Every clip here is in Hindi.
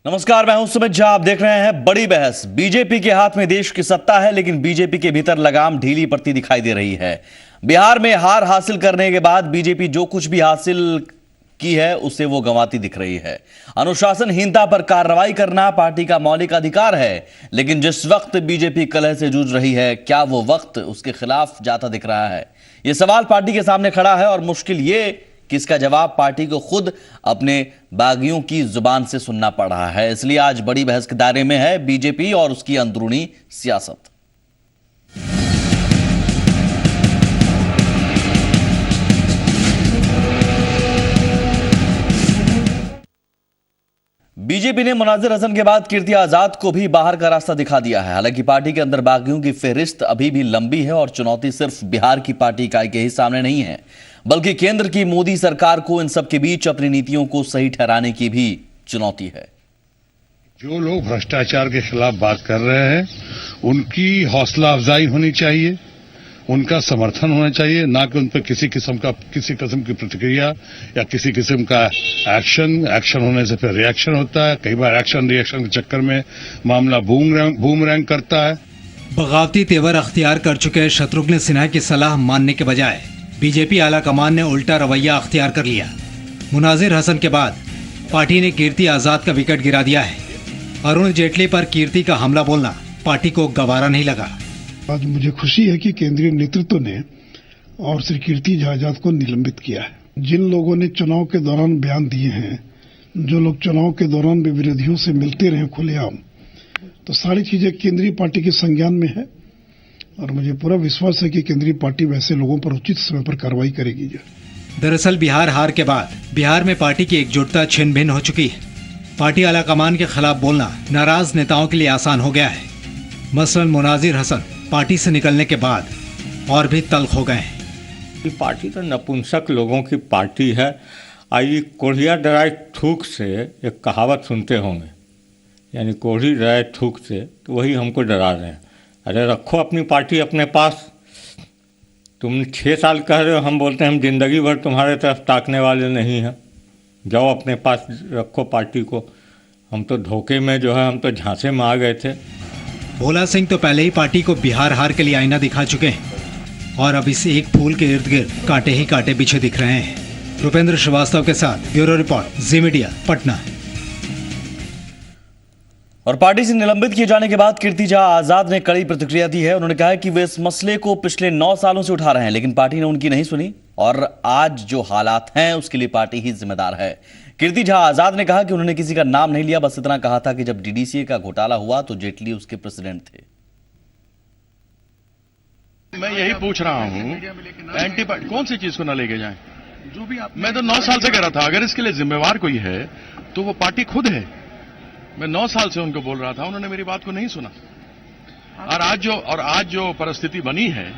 नमस्कार, मैं हूं सुमित झा। आप देख रहे हैं बड़ी बहस। बीजेपी के हाथ में देश की सत्ता है, लेकिन बीजेपी के भीतर लगाम ढीली पड़ती दिखाई दे रही है। बिहार में हार हासिल करने के बाद बीजेपी जो कुछ भी हासिल की है उसे वो गंवाती दिख रही है। अनुशासनहीनता पर कार्रवाई करना पार्टी का मौलिक अधिकार है, लेकिन जिस वक्त बीजेपी कलह से जूझ रही है, क्या वो वक्त उसके खिलाफ जाता दिख रहा है? यह सवाल पार्टी के सामने खड़ा है और मुश्किल ये कि इसका जवाब पार्टी को खुद अपने बागियों की जुबान से सुनना पड़ रहा है। इसलिए आज बड़ी बहस के दायरे में है बीजेपी और उसकी अंदरूनी सियासत। बीजेपी ने मुनाजिर हसन के बाद कीर्ति आजाद को भी बाहर का रास्ता दिखा दिया है। हालांकि पार्टी के अंदर बागियों की फहरिस्त अभी भी लंबी है और चुनौती सिर्फ बिहार की पार्टी इकाई के ही सामने नहीं है, बल्कि केंद्र की मोदी सरकार को इन सब के बीच अपनी नीतियों को सही ठहराने की भी चुनौती है। जो लोग भ्रष्टाचार के खिलाफ बात कर रहे हैं, उनकी हौसला अफजाई होनी चाहिए, उनका समर्थन होना चाहिए, ना कि उन पर किसी किस्म की प्रतिक्रिया या किसी किस्म का एक्शन होने से फिर रिएक्शन होता है। कई बार एक्शन रिएक्शन के चक्कर में मामला बूमरैंग करता है। बगावती तेवर अख्तियार कर चुके शत्रुघ्न सिन्हा की सलाह मानने के बजाय बीजेपी आला कमान ने उल्टा रवैया अख्तियार कर लिया। मुनाजिर हसन के बाद पार्टी ने कीर्ति आजाद का विकेट गिरा दिया है। अरुण जेटली पर कीर्ति का हमला बोलना पार्टी को गवारा नहीं लगा। आज मुझे खुशी है कि केंद्रीय नेतृत्व ने और श्री कीर्ति आजाद को निलंबित किया है। जिन लोगों ने चुनाव के दौरान बयान दिए हैं, जो लोग चुनाव के दौरान भी विरोधियों से मिलते रहे खुलेआम, तो सारी चीजें केंद्रीय पार्टी के संज्ञान में है और मुझे पूरा विश्वास है कि केंद्रीय पार्टी वैसे लोगों पर उचित समय पर कार्रवाई करेगी। दरअसल बिहार हार के बाद बिहार में पार्टी की एकजुटता छिन्न भिन्न हो चुकी है। पार्टी आला कमान के खिलाफ बोलना नाराज नेताओं के लिए आसान हो गया है। मसलन मुनाजिर हसन पार्टी से निकलने के बाद और भी तल्ख हो गए हैं। पार्टी तो नपुंसक लोगों की पार्टी है। आइए कोढ़िया डराए थूक से एक कहावत सुनते होंगे, यानी कोढ़ी डराए थूक से, तो वही हमको डरा रहे हैं। अरे रखो अपनी पार्टी अपने पास। तुम 6 साल कह रहे हो, हम बोलते हैं हम जिंदगी भर तुम्हारे तरफ ताकने वाले नहीं हैं। जाओ अपने पास रखो पार्टी को। हम तो धोखे में हम तो झांसे में आ गए थे। भोला सिंह तो पहले ही पार्टी को बिहार हार के लिए आईना दिखा चुके हैं और अब इस एक फूल के इर्द गिर्द कांटे ही कांटे बिछे दिख रहे हैं। रुपेंद्र श्रीवास्तव के साथ ब्यूरो रिपोर्ट, जी मीडिया, पटना। और पार्टी से निलंबित किए जाने के बाद कीर्ति आजाद ने कड़ी प्रतिक्रिया दी है। उन्होंने कहा है कि वे इस मसले को पिछले 9 सालों से उठा रहे हैं, लेकिन पार्टी ने उनकी नहीं सुनी और आज जो हालात हैं उसके लिए पार्टी ही जिम्मेदार है। कीर्ति आजाद ने कहा कि उन्होंने किसी का नाम नहीं लिया, बस इतना कहा था कि जब डीडीसीए का घोटाला हुआ तो जेटली उसके प्रेसिडेंट थे। मैं यही पूछ रहा हूँ, एंटी पार्टी कौन सी चीज को न लेके जाए? जो भी मैं तो 9 साल से कह रहा था, अगर इसके लिए जिम्मेवार कोई है तो वो पार्टी खुद है। मैं 9 साल से उनको बोल रहा था, उन्होंने मेरी बात को नहीं सुना। और आज जो परिस्थिति बनी है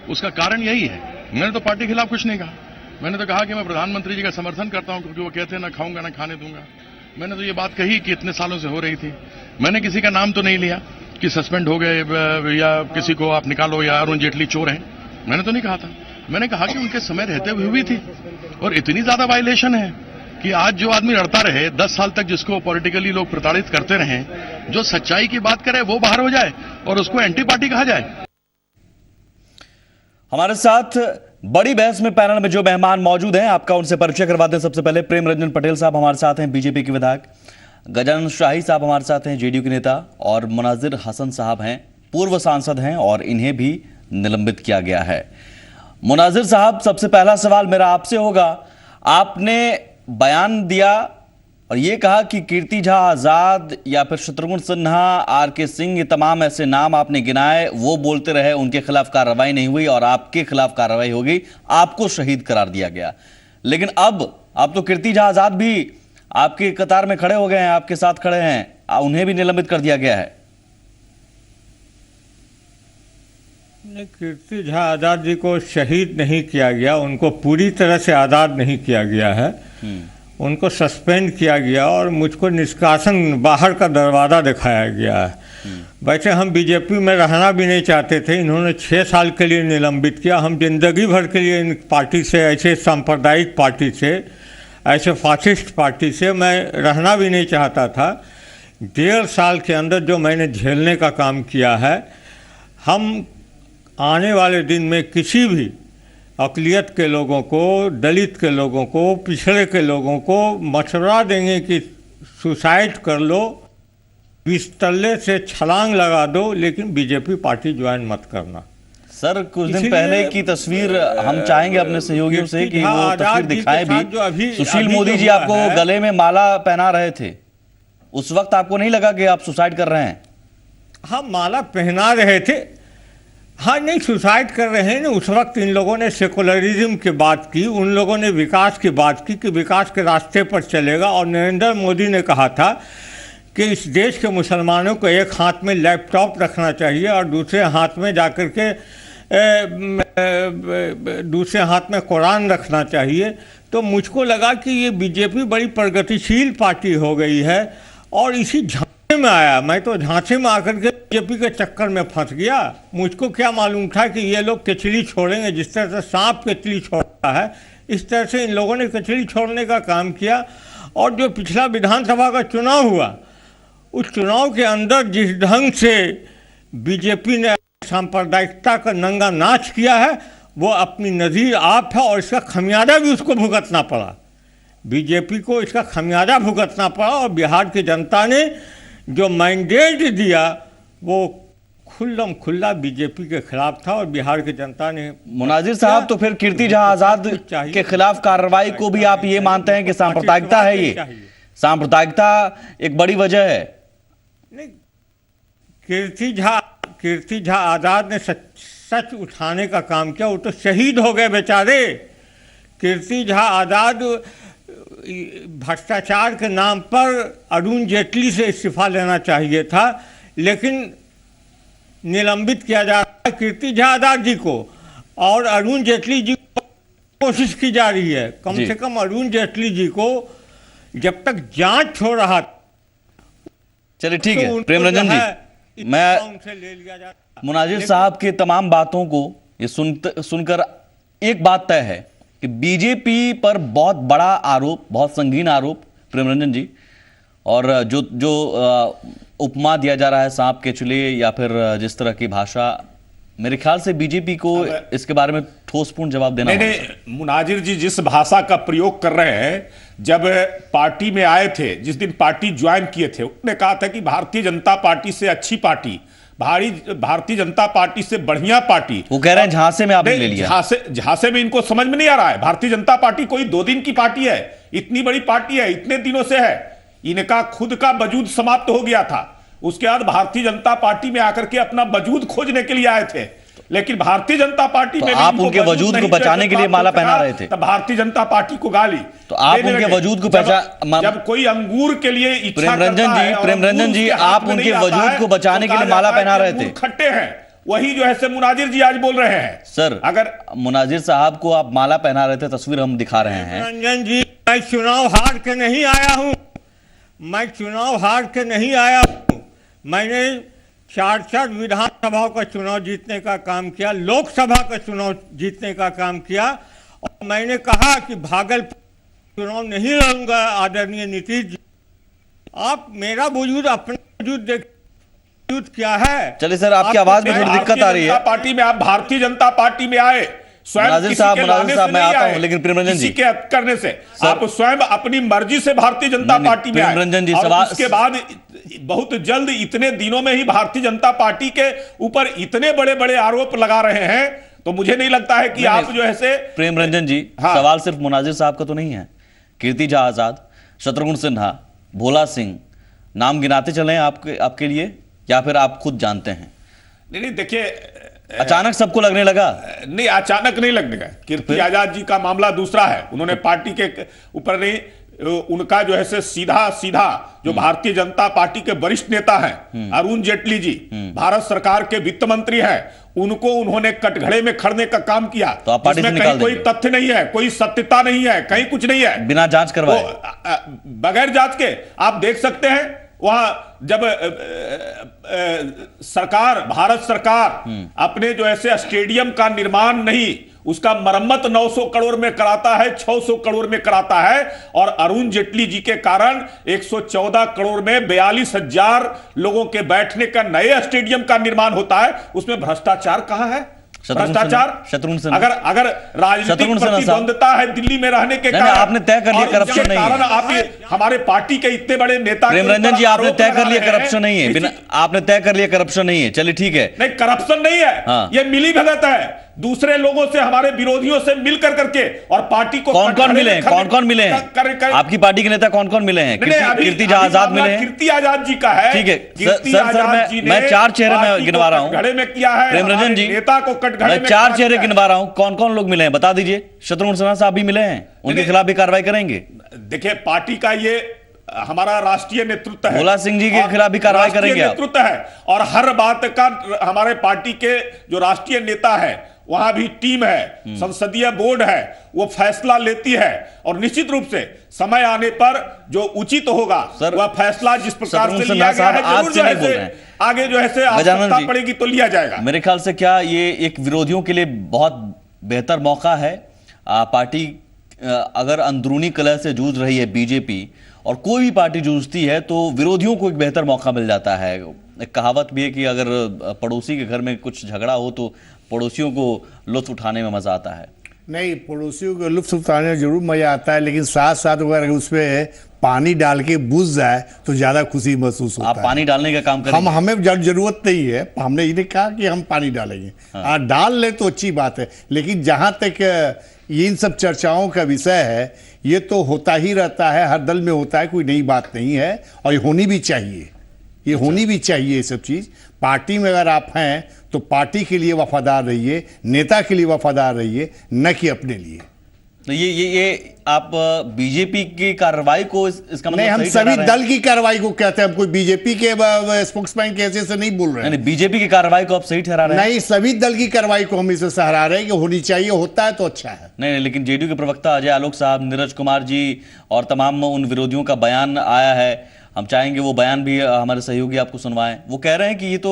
उसका कारण यही है। मैंने तो पार्टी के खिलाफ कुछ नहीं कहा। मैंने तो कहा कि मैं प्रधानमंत्री जी का समर्थन करता हूं, क्योंकि वो कहते हैं ना खाऊंगा ना खाने दूंगा। मैंने तो ये बात कही कि इतने सालों से हो रही थी। मैंने किसी का नाम तो नहीं लिया कि सस्पेंड हो गए या किसी को आप निकालो या अरुण जेटली चोर हैं। मैंने तो नहीं कहा था। मैंने कहा कि उनके समय रहते हुए हुई थी और इतनी ज्यादा वायलेशन है कि आज जो आदमी लड़ता रहे 10 साल तक, जिसको पॉलिटिकली लोग प्रताड़ित करते रहे, जो सच्चाई की बात करे वो बाहर हो जाए और उसको एंटी पार्टी कहा जाए। हमारे साथ बड़ी बहस में पैनल में जो मेहमान मौजूद हैं, आपका उनसे परिचय करवाते हैं। सबसे पहले प्रेम रंजन पटेल साहब हमारे साथ हैं, बीजेपी के विधायक। गजानन शाही साहब हमारे साथ हैं, जेडीयू के नेता। और मुनाजिर हसन साहब हैं, पूर्व सांसद हैं और इन्हें भी निलंबित किया गया है। मुनाजिर साहब, सबसे पहला सवाल मेरा आपसे होगा। आपने बयान दिया और ये कहा कि कीर्ति आजाद या फिर शत्रुघ्न सिन्हा, आरके सिंह, ये तमाम ऐसे नाम आपने गिनाए, वो बोलते रहे, उनके खिलाफ कार्रवाई नहीं हुई और आपके खिलाफ कार्रवाई हो गई, आपको शहीद करार दिया गया। लेकिन अब तो कीर्ति आजाद भी आपके कतार में खड़े हो गए हैं, आपके साथ खड़े हैं, उन्हें भी निलंबित कर दिया गया है। कीर्ति आजाद जी को शहीद नहीं किया गया, उनको पूरी तरह से आजाद नहीं किया गया है। उनको सस्पेंड किया गया और मुझको निष्कासन बाहर का दरवाज़ा दिखाया गया है। वैसे हम बीजेपी में रहना भी नहीं चाहते थे। इन्होंने 6 साल के लिए निलंबित किया। हम जिंदगी भर के लिए इन पार्टी से, ऐसे सांप्रदायिक पार्टी से, ऐसे फासिस्ट पार्टी से मैं रहना भी नहीं चाहता था। 1.5 साल के अंदर जो मैंने झेलने का काम किया है, हम आने वाले दिन में किसी भी अक़लियत के लोगों को, दलित के लोगों को, पिछड़े के लोगों को मशवरा देंगे कि सुसाइड कर लो, बिस्तल्ले से छलांग लगा दो, लेकिन बीजेपी पार्टी ज्वाइन मत करना। सर कुछ दिन पहले की तस्वीर हम चाहेंगे अपने सहयोगियों से कि वो तस्वीर दिखाएं भी। सुशील मोदी जी आपको गले में माला पहना रहे थे, उस वक्त आपको नहीं लगा कि आप सुसाइड कर रहे हैं? हाँ, माला पहना रहे थे, हाँ नहीं सुसाइड कर रहे हैं ना। उस वक्त इन लोगों ने सेकुलरिज्म की बात की, उन लोगों ने विकास की बात की कि विकास के रास्ते पर चलेगा, और नरेंद्र मोदी ने कहा था कि इस देश के मुसलमानों को एक हाथ में लैपटॉप रखना चाहिए और दूसरे हाथ में जाकर के दूसरे हाथ में कुरान रखना चाहिए। तो मुझको लगा कि ये बीजेपी बड़ी प्रगतिशील पार्टी हो गई है, और इसी झांसे में आया। मैं तो झांसे में आकर के बीजेपी के चक्कर में फंस गया। मुझको क्या मालूम था कि ये लोग कचली छोड़ेंगे, जिस तरह से सांप कचली छोड़ता है, इस तरह से इन लोगों ने कचली छोड़ने का काम किया। और जो पिछला विधानसभा का चुनाव हुआ, उस चुनाव के अंदर जिस ढंग से बीजेपी ने सांप्रदायिकता का नंगा नाच किया है, वो अपनी नज़ीर आप है, और इसका खमियाजा भी उसको भुगतना पड़ा। बीजेपी को इसका खमियाजा भुगतना पड़ा, और बिहार की जनता ने जो मैंडेट दिया वो खुल्लम खुल्ला बीजेपी के खिलाफ था, और बिहार की जनता ने। मुनाजिर साहब, तो फिर कीर्ति जहां आजाद के खिलाफ कार्रवाई को भी आप ये मानते हैं कि सांप्रदायिकता है? ये सांप्रदायिकता एक बड़ी वजह है? नहीं, कीर्ति झा आजाद ने सच उठाने का काम किया। वो तो शहीद हो गए बेचारे। कीर्ति झा आजाद भ्रष्टाचार के नाम पर अरुण जेटली से इस्तीफा लेना चाहिए था, लेकिन निलंबित किया जा रहा है कीर्ति झा आजाद जी को, और अरुण जेटली जी को कोशिश की जा रही है। कम से कम अरुण जेटली जी को जब तक जांच हो रहा। चलिए ठीक है प्रेमरंजन जी, मैं ले लिया जा। मुनाजिर साहब के तमाम बातों को ये सुनकर एक बात तय है कि बीजेपी पर बहुत बड़ा आरोप, बहुत संगीन आरोप प्रेमरंजन जी, और जो उपमा दिया जा रहा है सांप के चुले या फिर जिस तरह की भाषा, मेरे ख्याल से बीजेपी को इसके बारे में ठोसपूर्ण जवाब देना नहीं, मुनाजिर जी जिस भाषा का प्रयोग कर रहे हैं, जब पार्टी में आए थे, जिस दिन पार्टी ज्वाइन किए थे, उन्होंने कहा था कि भारतीय जनता पार्टी से अच्छी पार्टी, भारतीय जनता पार्टी से बढ़िया पार्टी। वो कह रहे हैं झांसे में आपने ले लिया। झांसे में इनको समझ में नहीं आ रहा है। भारतीय जनता पार्टी कोई 2 दिन की पार्टी है, इतनी बड़ी पार्टी है, इतने दिनों से है। इनका खुद का वजूद समाप्त हो गया था, उसके बाद भारतीय जनता पार्टी में आकर के अपना वजूद खोजने के लिए आए थे, लेकिन भारतीय जनता पार्टी में आप उनके वजूद को बचाने के लिए माला पहना रहे थे, तब भारतीय जनता पार्टी को गाली। तो आप उनके वजूद को जब कोई अंगूर के लिए इच्छा प्रेमरंजन जी आप उनके वजूद को बचाने के लिए माला पहना रहे थे। खट्टे हैं, वही जो है से मुनाजिर जी आज बोल रहे हैं। सर, अगर मुनाजिर साहब को आप माला पहना रहे थे, तस्वीर हम दिखा रहे हैं। रंजन जी, मैं चुनाव हार के नहीं आया हूं, मैं चुनाव हार के नहीं आया हूं। मैंने 4 विधानसभाओं का चुनाव जीतने का काम किया, लोकसभा का चुनाव जीतने का काम किया, और मैंने कहा कि भागलपुर चुनाव नहीं लड़ूंगा आदरणीय नीतीश जी। आप मेरा वजूद, अपना वजूद देख क्या है। चलिए सर, आपकी आवाज में थोड़ी दिक्कत आ रही है। पार्टी में आप भारतीय जनता पार्टी में आए, मुनाजिर साहब मैं आता हूं, लेकिन प्रेमरंजन जी के करने से आप स्वयं अपनी मर्जी से भारतीय जनता पार्टी में आए। प्रेमरंजन जी, उसके बाद बहुत जल्द इतने दिनों में ही भारतीय जनता पार्टी के ऊपर इतने बड़े बड़े आरोप लगा रहे हैं, तो मुझे नहीं लगता है कि आप जो है से। प्रेमरंजन जी, सवाल सिर्फ मुनाजिर साहब का तो नहीं है। कीर्ति झा आजाद, शत्रुघ्न सिन्हा, भोला सिंह, नाम गिनाते चले आपके लिए, या फिर आप खुद जानते हैं? नहीं, देखिए, अचानक सबको लगने लगा? नहीं, अचानक नहीं लगने लगा। कीर्ति आजाद जी का मामला दूसरा है, उन्होंने पार्टी के ऊपर नहीं, उनका जो है से सीधा जो भारतीय जनता पार्टी के वरिष्ठ नेता हैं अरुण जेटली जी, भारत सरकार के वित्त मंत्री हैं, उनको उन्होंने कटघरे में खड़ने का काम किया। तो आप पार्टी से निकाल देंगे? कोई तथ्य नहीं है, कोई सत्यता नहीं है, कहीं कुछ नहीं है, बिना जांच करवाए, बगैर जांच के आप देख सकते हैं। वहां जब सरकार, भारत सरकार अपने जो ऐसे स्टेडियम का निर्माण नहीं, उसका मरम्मत 900 करोड़ में कराता है, 600 करोड़ में कराता है, और अरुण जेटली जी के कारण 114 करोड़ में 42,000 लोगों के बैठने का नए स्टेडियम का निर्माण होता है। उसमें भ्रष्टाचार कहाँ है? भ्रष्टाचार, अगर राजनीतिक प्रतिद्वंदता है दिल्ली में रहने के कारण, आपने तय कर लिया करप्शन नहीं है। आप हमारे पार्टी के इतने बड़े नेता प्रेम रंजन जी, आपने तय कर लिया करप्शन नहीं है, बिना आपने तय कर लिया करप्शन नहीं है, चलिए ठीक है। नहीं, करप्शन नहीं है, हाँ। ये मिली भगत है दूसरे लोगों से, हमारे विरोधियों से मिल करके, और पार्टी को कौन कौन मिले हैं? कौन कौन मिले हैं? आपकी पार्टी के नेता कौन कौन मिले हैं? कीर्ति आजाद मिले हैं, कीर्ति आजाद जी का है, ठीक है सर, मैं 4 चेहरे में गिनवा रहा हूं, घड़े में किया है प्रेम रंजन जी, नेता को कटघरे मैं में 4 चेहरे गिनवा रहा हूं, कौन कौन लोग मिले हैं बता दीजिए। शत्रुघ्न सिन्हा साहब भी मिले हैं, उनके खिलाफ भी कार्रवाई करेंगे? देखिए, पार्टी का ये हमारा राष्ट्रीय नेतृत्व है, भोला सिंह जी के खिलाफ भी कार्रवाई करेंगे आप? नेतृत्व है, और हर बात का हमारे पार्टी के जो राष्ट्रीय नेता है, वहां भी टीम है, संसदीय बोर्ड है, वो फैसला लेती है, और निश्चित रूप से समय आने पर जो उचित होगा वह फैसला जिस प्रकार से लिया गया है, जरूर जो है आगे जो है आवश्यकता पड़ेगी तो लिया जाएगा। मेरे ख्याल से क्या ये एक विरोधियों के लिए बहुत बेहतर मौका है? पार्टी अगर अंदरूनी कलह से जूझ रही है बीजेपी, और कोई भी पार्टी जूझती है, तो विरोधियों को एक बेहतर मौका मिल जाता है। एक कहावत भी है कि अगर पड़ोसी के घर में कुछ झगड़ा हो तो पड़ोसियों को लुत्फ उठाने में मजा आता है। नहीं, पड़ोसियों को लुत्फ उठाने में जरूर मजा आता है, लेकिन साथ साथ अगर उसमें पानी डाल के बुझ जाए तो ज्यादा खुशी महसूस होता है। आप पानी डालने का काम करेंगे? हमें जरूरत नहीं है, हमने इन्हें कहा कि हम पानी डालेंगे। हाँ। डाल ले तो अच्छी बात है, लेकिन जहां तक इन सब चर्चाओं का विषय है, ये तो होता ही रहता है, हर दल में होता है, कोई नई बात नहीं है, और ये होनी भी चाहिए, ये होनी भी चाहिए ये सब चीज। पार्टी में अगर आप हैं तो पार्टी के लिए वफादार रहिए, नेता के लिए वफादार रहिए, न कि अपने लिए। तो ये आप बीजेपी की कार्रवाई को इसका मतलब नहीं, हम सभी दल की कार्रवाई को कहते हैं, हम कोई बीजेपी के स्पोक्समैन के ऐसे से नहीं बोल रहे हैं। बीजेपी की कार्रवाई को आप सही ठहरा रहे हैं? नहीं, सभी दल की कार्रवाई को हम इसे सराहा रहे हैं कि होनी चाहिए, होता है तो अच्छा है। नहीं, लेकिन जेडीयू के प्रवक्ता अजय आलोक साहब, नीरज कुमार जी और तमाम उन विरोधियों का बयान आया है, हम चाहेंगे वो बयान भी हमारे सहयोगी आपको सुनवाएं। वो कह रहे हैं कि ये तो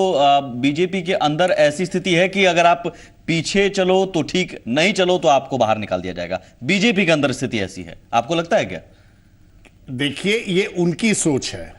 बीजेपी के अंदर ऐसी स्थिति है कि अगर आप पीछे चलो तो ठीक, नहीं चलो तो आपको बाहर निकाल दिया जाएगा। बीजेपी के अंदर स्थिति ऐसी है, आपको लगता है क्या? देखिए, ये उनकी सोच है,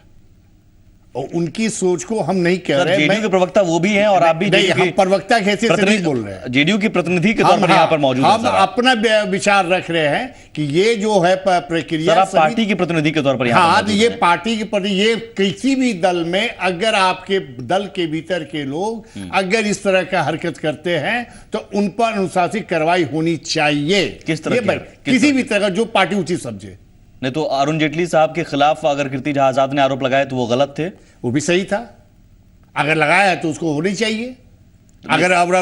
और उनकी सोच को हम नहीं कह रहे। जेडीयू के प्रवक्ता वो भी हैं, और आप भी नहीं, हम प्रवक्ता के हैसियत से नहीं बोल रहे हैं, जेडीयू के प्रतिनिधि के तौर पर यहाँ पर मौजूद हैं। हम अपना विचार रख रहे हैं कि ये जो है प्रक्रिया, आप पार्टी के प्रतिनिधि के तौर पर यहाँ हाँ, ये पार्टी के प्रति, ये किसी भी दल में अगर आपके दल के भीतर के लोग अगर इस तरह का हरकत करते हैं तो उन पर अनुशासित कार्रवाई होनी चाहिए। किस तरह? किसी भी तरह, जो पार्टी उचित समझे। नहीं तो अरुण जेटली साहब के खिलाफ अगर कीर्ति आजाद ने आरोप लगाए तो वो गलत थे? वो भी सही था, अगर लगाया है तो उसको होनी चाहिए। अगर अरुण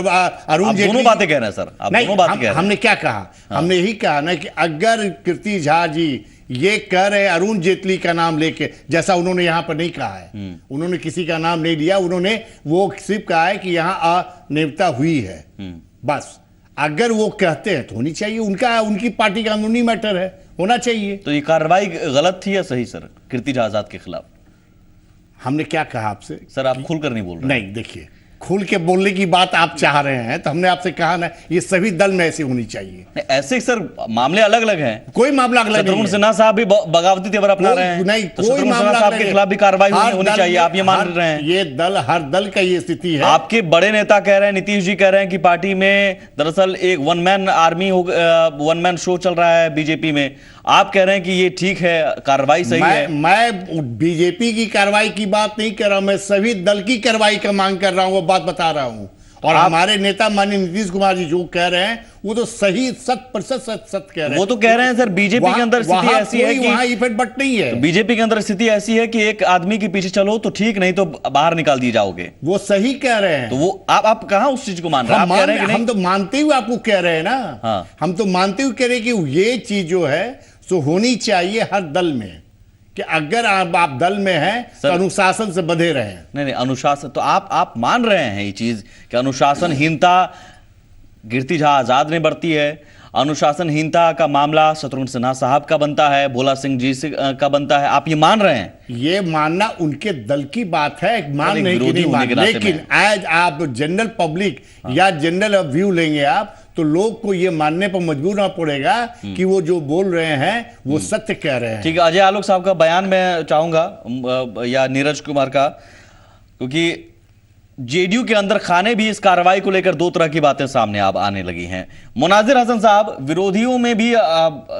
जेटली, दोनों बातें कह रहे हैं सर, आप दोनों बातें कह रहे हैं। हमने क्या कहा? हाँ। हमने यही कहा ना कि अगर कीर्ति झा जी ये कह रहे अरुण जेटली का नाम लेके, जैसा उन्होंने यहां पर नहीं कहा है, उन्होंने किसी का नाम नहीं लिया, उन्होंने वो सिर्फ कहा है कि यहां अनियमितता हुई है, बस। अगर वो कहते हैं तो होनी चाहिए, उनकी पार्टी का कानूनी मैटर है, होना चाहिए। तो ये कार्रवाई गलत थी या सही सर कीर्ति आजाद के खिलाफ? हमने क्या कहा आपसे? सर आप खुलकर नहीं बोल रहे। नहीं, देखिए, खुल के बोलने की बात आप चाह रहे हैं, तो हमने आपसे कहा ना, ये सभी दल में ऐसी होनी चाहिए। ऐसे सर मामले अलग अलग हैं, कोई मामला अलग नहीं है। शत्रुघ्न सिन्हा साहब भी बगावती तेवर अपना रहे हैं, नहीं, तो कोई मामला साहब के खिलाफ भी कार्रवाई होनी चाहिए, आप ये मान रहे हैं? ये दल, हर दल का ये स्थिति है। आपके बड़े नेता कह रहे हैं, नीतीश जी कह रहे हैं कि पार्टी में दरअसल एक वन मैन आर्मी हो, वन मैन शो चल रहा है बीजेपी में। आप कह रहे हैं कि ये ठीक है, कार्रवाई सही है। मैं बीजेपी की कार्रवाई की बात नहीं कर रहा हूं, मैं सभी दल की कार्रवाई का मांग कर रहा हूं, वो बात बता रहा हूं। और हमारे नेता माननीय नीतीश कुमार जी जो कह रहे हैं वो तो सही 100% सच कह रहे हैं। वो तो कह रहे हैं सर, बीजेपी के अंदर स्थिति ऐसी है कि वहां इफेक्ट बट नहीं है। बीजेपी के अंदर स्थिति ऐसी है कि एक आदमी के पीछे चलो तो ठीक, नहीं तो बाहर निकाल दिए जाओगे। वो सही कह रहे हैं। तो वो आप कहां उस चीज को मान रहे हैं? आप कह रहे हैं कि नहीं? हम तो मानते हुए आपको कह रहे हैं ना। हाँ। हम तो मानते हुए कह रहे हैं कि ये चीज जो है सो होनी चाहिए हर दल में, कि अगर आप दल में हैं तो अनुशासन से बंधे रहें। नहीं, अनुशासन तो आप मान रहे हैं ये चीज कि अनुशासनहीनता कीर्ति आजाद ने बरती है, अनुशासनहीनता का मामला शत्रुघ्न सिन्हा साहब का बनता है, भोला सिंह जी का बनता है, आप ये मान रहे हैं? ये मानना उनके दल की बात है, मान नहीं कि नहीं मान, लेकिन एज आप जनरल पब्लिक या जनरल व्यू लेंगे आप तो लोग को ये मानने पर मजबूर ना पड़ेगा कि वो जो बोल रहे हैं वो सत्य कह रहे हैं। ठीक है, अजय आलोक साहब का बयान मैं चाहूंगा या नीरज कुमार का, क्योंकि जेडीयू के अंदर खाने भी इस कार्रवाई को लेकर दो तरह की बातें सामने अब आने लगी हैं। मुनाजिर हसन साहब, विरोधियों में भी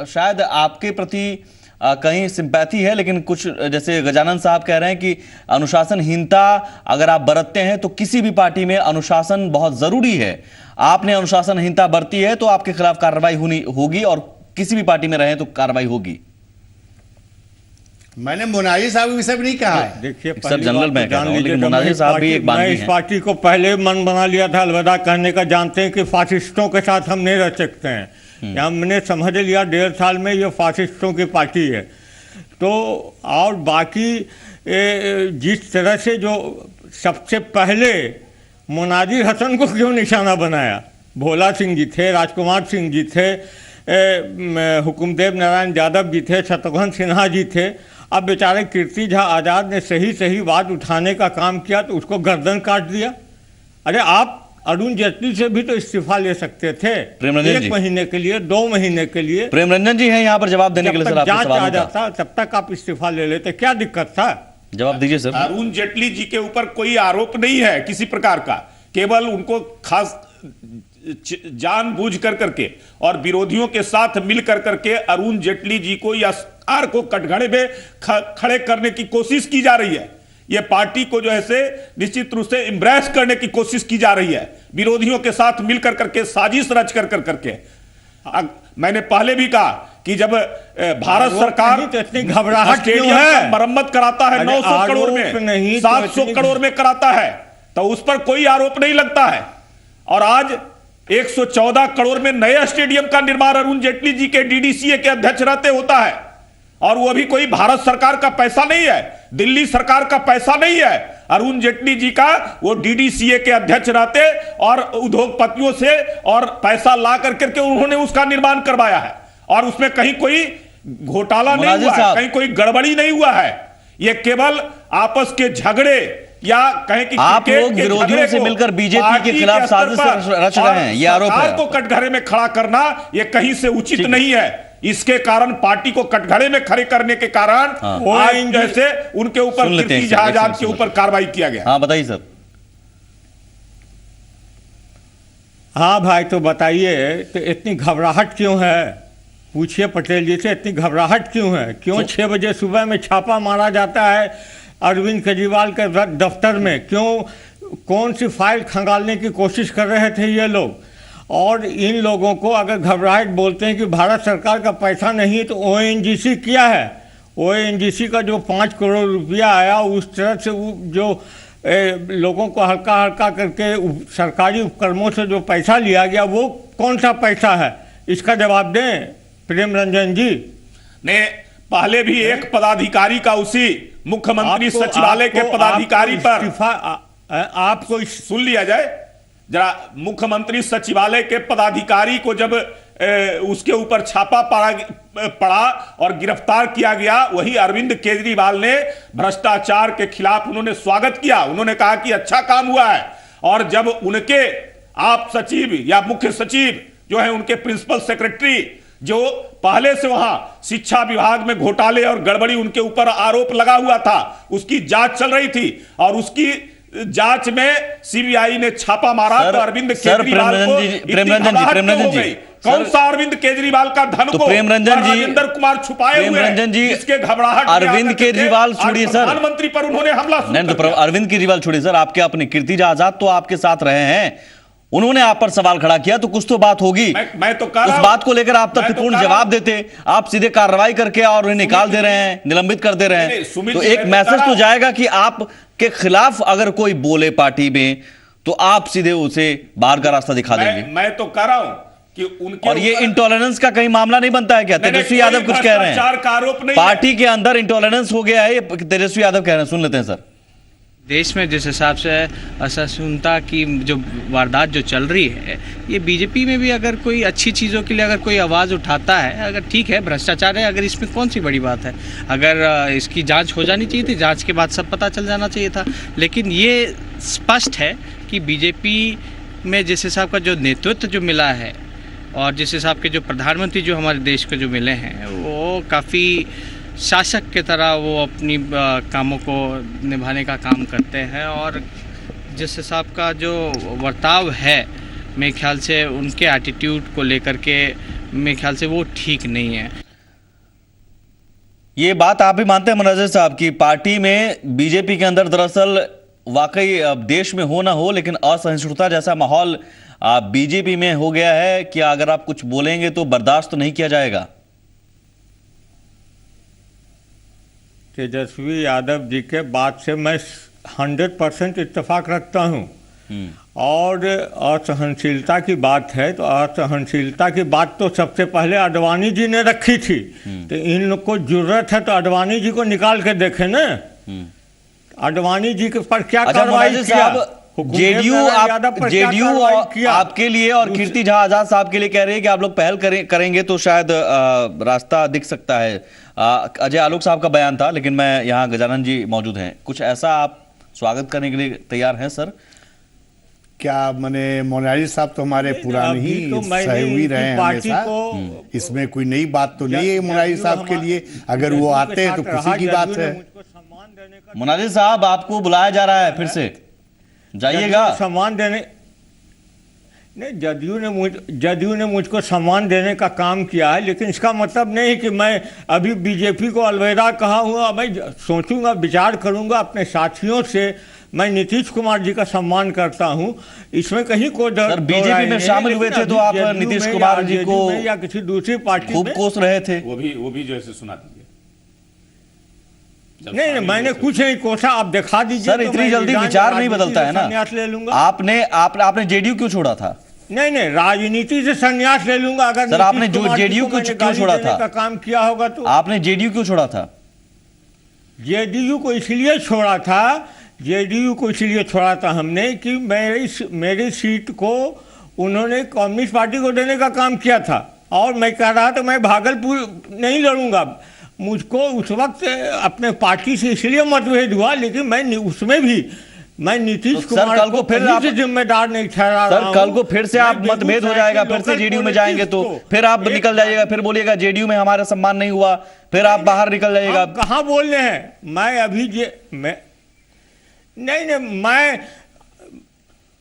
शायद आपके प्रति कहीं सिंपैथी है, लेकिन कुछ जैसे गजानन साहब कह रहे हैं कि अनुशासनहीनता अगर आप बरतते हैं तो किसी भी पार्टी में अनुशासन बहुत जरूरी है। आपने अनुशासनहीनता बरती है तो आपके खिलाफ कार्रवाई होगी और किसी भी पार्टी में रहे तो कार्रवाई होगी। मैंने मुनाजिर साहब के विषय में नहीं कहा है। देखिए सर, जनरल मैं कह रहा हूं, लेकिन मुनाजिर साहब भी एक मैं इस पार्टी को पहले मन बना लिया था अलविदा कहने का। जानते हैं कि फासिस्टों के साथ हम नहीं रह सकते हैं। हमने समझ लिया 1.5 साल में ये फासिस्टों की पार्टी है। तो और बाकी जिस तरह से जो सबसे पहले मुनाजिर हसन को क्यों निशाना बनाया, भोला सिंह जी थे, राजकुमार सिंह जी थे, हुकुमदेव नारायण यादव जी थे, शत्रुघ्न सिन्हा जी थे। अब बेचारे कीर्ति झा आज़ाद ने सही बात उठाने का काम किया तो उसको गर्दन काट दिया। अरे आप अरुण जेटली से भी तो इस्तीफा ले सकते थे, 1 महीने के लिए, 2 महीने के लिए। प्रेमरंजन जी हैं यहाँ पर जवाब देने के लिए। सर, आपके जांच सवालों आ जाता तब तक आप इस्तीफा ले लेते, क्या दिक्कत था? जवाब दीजिए सर। अरुण जेटली जी के ऊपर कोई आरोप नहीं है किसी प्रकार का, केवल उनको खास जानबूझ कर करके और विरोधियों के साथ मिल कर करके अरुण जेटली जी को या सरकार को कटघरे में खड़े करने की कोशिश की जा रही है। ये पार्टी को जो है से निश्चित रूप से इम्ब्रेस करने की कोशिश की जा रही है, विरोधियों के साथ मिलकर करके साजिश रच कर करके। मैंने पहले भी कहा कि जब भारत सरकार तो इतनी घबराहट क्यों है? मरम्मत कराता है 900 करोड़ में, 700 करोड़ में कराता है, तो उस पर कोई आरोप नहीं लगता है। और आज 114 करोड़ में नए स्टेडियम का निर्माण अरुण जेटली जी के डीडीसीए के अध्यक्ष रहते होता है, और वो भी कोई भारत सरकार का पैसा नहीं है, दिल्ली सरकार का पैसा नहीं है। अरुण जेटली जी का वो डीडीसीए के अध्यक्ष रहते और उद्योगपतियों से और पैसा ला करके उन्होंने उसका निर्माण करवाया है, और उसमें कहीं कोई घोटाला नहीं हुआ है, कहीं कोई गड़बड़ी नहीं हुआ है। ये केवल आपस के झगड़े या कहें कि आप लोग विरोधियों से मिलकर बीजेपी के खिलाफ साजिश रच रहे हैं, ये आरोप है। सरकार को कटघरे में खड़ा करना ये कहीं से उचित नहीं है। इसके कारण पार्टी को कटघरे में खड़े करने के कारण आज जैसे उनके ऊपर कीर्ति झा आजाद के ऊपर कार्रवाई किया गया। हाँ बताइए सर। हाँ भाई, तो बताइए तो इतनी घबराहट क्यों है? पूछिए पटेल जी से, इतनी घबराहट क्यों है? क्यों 6 बजे सुबह में छापा मारा जाता है अरविंद केजरीवाल के दफ्तर में? क्यों, कौन सी फाइल खंगालने की कोशिश कर रहे थे ये लोग? और इन लोगों को अगर घबराहट बोलते हैं कि भारत सरकार का पैसा नहीं है, तो ओएनजीसी क्या है? ओएनजीसी का जो 5 करोड़ रुपया आया, उस तरह से जो लोगों को हल्का हल्का करके सरकारी उपक्रमों से जो पैसा लिया गया, वो कौन सा पैसा है? इसका जवाब दें प्रेम रंजन जी। ने पहले भी एक पदाधिकारी का उसी मुख्यमंत्री सचिवालय के पदाधिकारी पर आपको सुन लिया जाए जरा। मुख्यमंत्री सचिवालय के पदाधिकारी को जब उसके ऊपर छापा पड़ा और गिरफ्तार किया गया, वही अरविंद केजरीवाल ने भ्रष्टाचार के खिलाफ उन्होंने स्वागत किया, उन्होंने कहा कि अच्छा काम हुआ है। और जब उनके आप सचिव या मुख्य सचिव जो है, उनके प्रिंसिपल सेक्रेटरी जो पहले से वहां शिक्षा विभाग में घोटाले और गड़बड़ी उनके ऊपर आरोप लगा हुआ था, उसकी जांच चल रही थी, और उसकी जांच में सीबीआई ने छापा मारा तो अरविंद केजरीवाल को प्रेमरंजन जी कौन सा अरविंद केजरीवाल का धन तो को प्रेमरंजन जी राजेंद्र कुमार छुपाए हुए हैं, जिसके घबराहट अरविंद केजरीवाल छोड़िए सर, प्रधानमंत्री पर उन्होंने हमला नहीं तो अरविंद केजरीवाल छोड़िए सर, आपके अपने कीर्ति झा आजाद तो आपके साथ रहे हैं, उन्होंने आप पर सवाल खड़ा किया तो कुछ तो बात होगी। मैं तो कह रहा उस बात को लेकर आप तथ्यपूर्ण जवाब देते, आप सीधे कार्रवाई करके और उन्हें निकाल दे रहे हैं, निलंबित कर दे रहे हैं, तो एक मैसेज तो जाएगा कि आप के खिलाफ अगर कोई बोले पार्टी में तो आप सीधे उसे बाहर का रास्ता दिखा देंगे। मैं तो कह रहा हूं कि उनके और ये इंटॉलरेंस का कहीं मामला नहीं बनता है क्या? तेजस्वी यादव कुछ कह रहे हैं, पार्टी के अंदर इंटॉलरेंस हो गया है, तेजस्वी यादव कह रहे हैं, सुन लेते हैं सर। देश में जिस हिसाब से असहिष्णुता की जो वारदात जो चल रही है, ये बीजेपी में भी अगर कोई अच्छी चीज़ों के लिए अगर कोई आवाज़ उठाता है, अगर ठीक है भ्रष्टाचार है, अगर इसमें कौन सी बड़ी बात है? अगर इसकी जांच हो जानी चाहिए थी, जांच के बाद सब पता चल जाना चाहिए था। लेकिन ये स्पष्ट है कि बीजेपी में जिस हिसाब का जो नेतृत्व जो मिला है और जिस हिसाब के जो प्रधानमंत्री जो हमारे देश को जो मिले हैं वो काफ़ी शासक की तरह वो अपनी कामों को निभाने का काम करते हैं और जिस हिसाब का जो बर्ताव है मेरे ख्याल से उनके एटीट्यूड को लेकर के मेरे ख्याल से वो ठीक नहीं है। ये बात आप भी मानते हैं मुनाजिर साहब की पार्टी में बीजेपी के अंदर दरअसल वाकई देश में हो ना हो लेकिन असहिष्णुता जैसा माहौल बीजेपी में हो गया है कि अगर आप कुछ बोलेंगे तो बर्दाश्त तो नहीं किया जाएगा? तेजस्वी यादव जी के बात से मैं 100% इत्तेफाक रखता हूं। और असहनशीलता की बात है तो असहनशीलता की बात तो सबसे पहले आडवाणी जी ने रखी थी, तो इन लोग को जरूरत है तो आडवाणी जी को निकाल के देखें ना, आडवाणी जी के पर क्या कार्रवाई किया? जेडीयू आपके लिए और कीर्ति झा आजाद साहब के लिए कह रही है कि आप लोग पहल करेंगे तो शायद रास्ता दिख सकता है। अजय आलोक साहब का बयान था, लेकिन मैं यहाँ गजानन जी मौजूद हैं, कुछ ऐसा आप स्वागत करने के लिए तैयार हैं सर? क्या मैंने मोनाली साहब तो हमारे पुराने ही सहयोगी रहे हैं हमेशा, इसमें कोई नई बात तो नहीं है मोनाली साहब के लिए, अगर वो आते हैं तो खुशी की बात है। मोनाली साहब आपको बुलाया जा रहा है, फिर से जाइएगा। सम्मान देने नहीं, जदयू ने मुझको सम्मान देने का काम किया है, लेकिन इसका मतलब नहीं कि मैं अभी बीजेपी को अलविदा कहा हुआ। मैं सोचूंगा, विचार करूंगा अपने साथियों से। मैं नीतीश कुमार जी का सम्मान करता हूं, इसमें कहीं कोई सर बीजेपी में शामिल हुए थे तो आप नीतीश कुमार जी को या किसी दूसरी पार्टी खूब कोस रहे थे। वो भी जो है सुना दीजिए। नहीं, मैंने कुछ नहीं कोसा, आप दिखा दीजिए। सर इतनी जल्दी विचार नहीं बदलता है ना। संन्यास ले लूंगा। आपने जेडीयू क्यों छोड़ा था? नहीं, राजनीति से संन्यास ले लूंगा अगर सर आपने जेडीयू क्यों छोड़ा था? का काम किया होगा तो आपने जेडीयू क्यों छोड़ा था? जेडीयू को इसलिए छोड़ा था हमने कि मेरी सीट को उन्होंने कम्युनिस्ट पार्टी को देने का काम किया था और मैं कह रहा था मैं भागलपुर नहीं लड़ूंगा। मुझको उस वक्त अपने पार्टी से इसलिए मतभेद हुआ, लेकिन मैं उसमें भी मैं नीतीश कुमार कल को फिर आप जिम्मेदार नहीं ठहरा रहा हूं। कल को फिर से आप मतभेद हो जाएगा, फिर से जेडीयू में जाएंगे तो फिर आप निकल जाइएगा, फिर बोलिएगा जेडीयू में हमारा सम्मान नहीं हुआ, फिर आप बाहर निकल जाइएगा। कहाँ बोल रहे हैं? मैं अभी मैं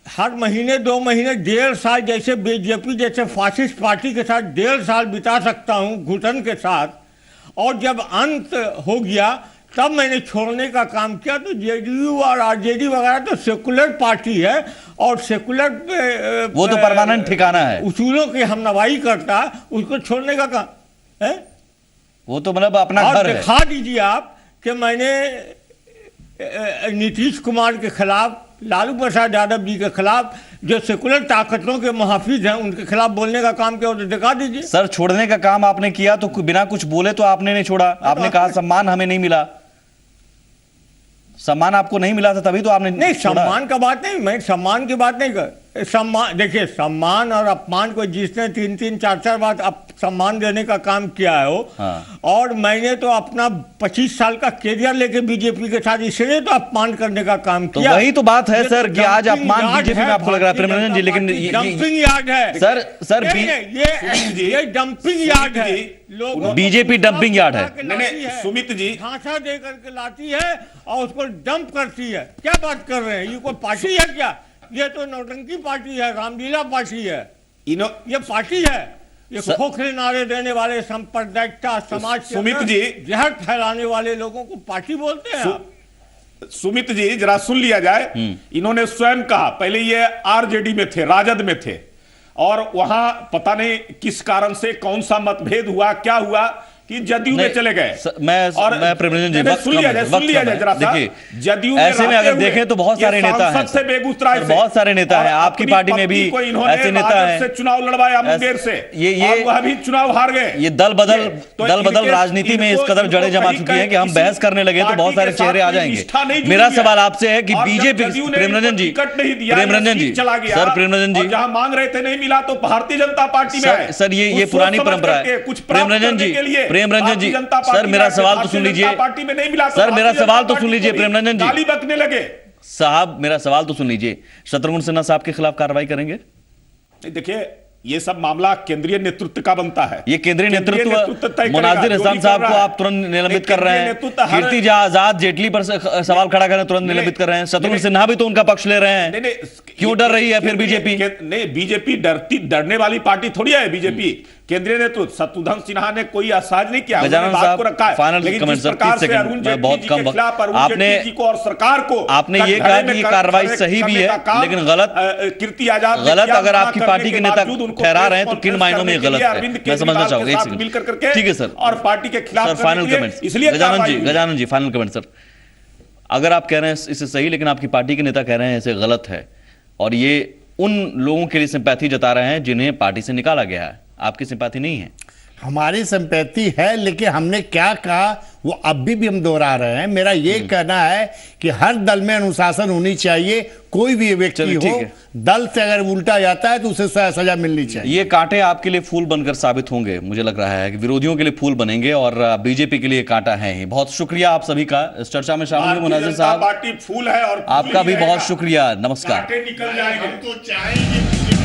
हर महीने 2 महीने 1.5 साल जैसे बीजेपी जैसे फासिस्ट पार्टी के साथ 1.5 साल बिता सकता हूं घुटन के साथ, और जब अंत हो गया तब मैंने छोड़ने का काम किया। तो जेडीयू और आरजेडी वगैरह तो सेकुलर पार्टी है और सेकुलर वो तो परमानेंट ठिकाना है, उसूलों की हमनवाई करता, उसको छोड़ने का काम है। वो तो मतलब अपना घर है। दिखा दीजिए आप कि मैंने नीतीश कुमार के खिलाफ, लालू प्रसाद यादव जी के खिलाफ, जो सेकुलर ताकतों के मुहाफिज हैं उनके खिलाफ बोलने का काम किया, तो दिखा दीजिए। सर छोड़ने का काम आपने किया तो बिना कुछ बोले तो आपने नहीं छोड़ा। आपने कहा सम्मान हमें नहीं मिला, सम्मान आपको नहीं मिला था तभी तो आपने नहीं। सम्मान का बात नहीं, मैं सम्मान की बात नहीं कर। सम्मान देखिए, सम्मान और अपमान को जिसने 3-3, 4-4 बार सम्मान देने का काम किया है वो। हाँ। और मैंने तो अपना 25 साल का कैरियर लेके बीजेपी के साथ इसलिए तो अपमान करने का काम किया। तो वही तो बात है सर कि आज अपमान बीजेपी में आपको लग रहा है प्रेमरंजन जी, लेकिन डंपिंग यार्ड है सर ये डंपिंग यार्ड है, लोग बीजेपी डंपिंग यार्ड है। नहीं, सुमित जी ढांचा दे करके लाती है और उसको डंप करती है। क्या बात कर रहे हैं? ये कोई पार्टी है क्या? ये तो नौटंकी पार्टी है, रामलीला पार्टी है। ये पार्टी है, ये खोखले नारे देने वाले, सांप्रदायिकता, समाज सुमित जी, जहर फैलाने वाले लोगों को पार्टी बोलते हैं। सुमित जी जरा सुन लिया जाए। इन्होंने स्वयं कहा, पहले ये आरजेडी में थे, राजद में थे, और वहां पता नहीं किस कारण से कौन सा मतभेद हुआ, क्या हुआ कि जदयू में चले गए। मैं प्रेमरंजन जी सुन लिया जाए जरा। देखिए जदयू ऐसे में अगर देखें तो बहुत सारे नेता हैं, से बेगूसराय से बहुत सारे नेता हैं, आपकी पार्टी में भी ऐसे नेता हैं। से चुनाव लड़वाया मुंगेर से, ये वह भी चुनाव हार गए। ये दल बदल राजनीति में इस कदर जड़ें जमा चुकी हैं कि हम बहस करने लगे तो बहुत सारे चेहरे आ जाएंगे। मेरा सवाल आपसे है कि बीजेपी प्रेमरंजन जी चला गया सर, प्रेमरंजन जी जहां मांग रहे थे नहीं मिला तो भारतीय जनता पार्टी में आए। सर ये पुरानी परंपरा है। प्रेमरंजन जी सर मेरा सवाल तो सुन लीजिए, पार्टी में नहीं मिला सर मेरा सवाल तो सुन लीजिए प्रेमरंजन जी। गाली बकने लगे साहब मेरा सवाल तो सुन लीजिए, शत्रुघ्न सिन्हा साहब के खिलाफ कार्रवाई करेंगे? नहीं, देखिए ये सब मामला केंद्रीय नेतृत्व का बनता है। ये केंद्रीय नेतृत्व तय करेगा, मुनाजिर जो हसन भी साहब कर को रहा आप तुरंत निलंबित कर रहे हैं, हर- कीर्ति आजाद जेटली पर सवाल खड़ा कर रहे हैं, तुरंत निलंबित कर रहे हैं, शत्रुघ्न सिन्हा भी तो उनका पक्ष ले रहे हैं। क्यों डर रही है फिर बीजेपी? नहीं, बीजेपी डरने वाली पार्टी थोड़ी है बीजेपी। केंद्रीय नेतृत्व शत्रुघ्न सिन्हा ने कोई आसाज नहीं किया, गजानन उन्होंने बात साहब, को रखा है। फाइनल लेकिन कमेंट जिस सर, प्रकार 30 से सेकंड, अरुण मैं जेटली बहुत जी कम के वक्त- खिलाफ अरुण आपने- जेटली जी को और सरकार को आपने ये कहा कि ये कार्रवाई सही भी है, लेकिन गलत कीर्ति आजाद ने गलत किया, अगर मना आपकी करने पार्टी के नेता बावजूद उनको ठहरा प्रेस रहे हैं तो किन कॉन्फ्रेंस मायनों में करने के गलत लिए है, अरविंद मैं समझना केजरीवाल चाहूंगा। के एक साथ सेकंड, मिलकर करके ठीक है सर, और पार्टी के खिलाफ सर करने फाइनल के लिए कमेंट्स, इसलिए कार्रवाई हुई। Gajanan ji final comment sir. अगर आप कह रहे हैं इसे सही, लेकिन आपकी पार्टी के नेता कह रहे हैं इसे गलत है, और ये उन लोगों के लिए सिंपैथी जता रहे हैं जिन्हें पार्टी से निकाला गया है, आपकी सिंपैथी नहीं है? हमारी संपत्ति है, लेकिन हमने क्या कहा वो अभी भी हम दोहरा रहे हैं। मेरा ये कहना है कि हर दल में अनुशासन होनी चाहिए। कोई भी व्यक्ति चलिए, ठीक हो, है। दल से अगर उल्टा जाता है तो उसे सजा मिलनी चाहिए। ये कांटे आपके लिए फूल बनकर साबित होंगे, मुझे लग रहा है कि विरोधियों के लिए फूल बनेंगे और बीजेपी के लिए कांटा है ही। बहुत शुक्रिया आप सभी का इस चर्चा में शामिल हुए। भारतीय मुनाजिर जनता साहब पार्टी फूल है और फूल आपका ही भी रहेगा। बहुत शुक्रिया, नमस्कार। कांटे निकल जाएंगे। हम तो चाहेंगे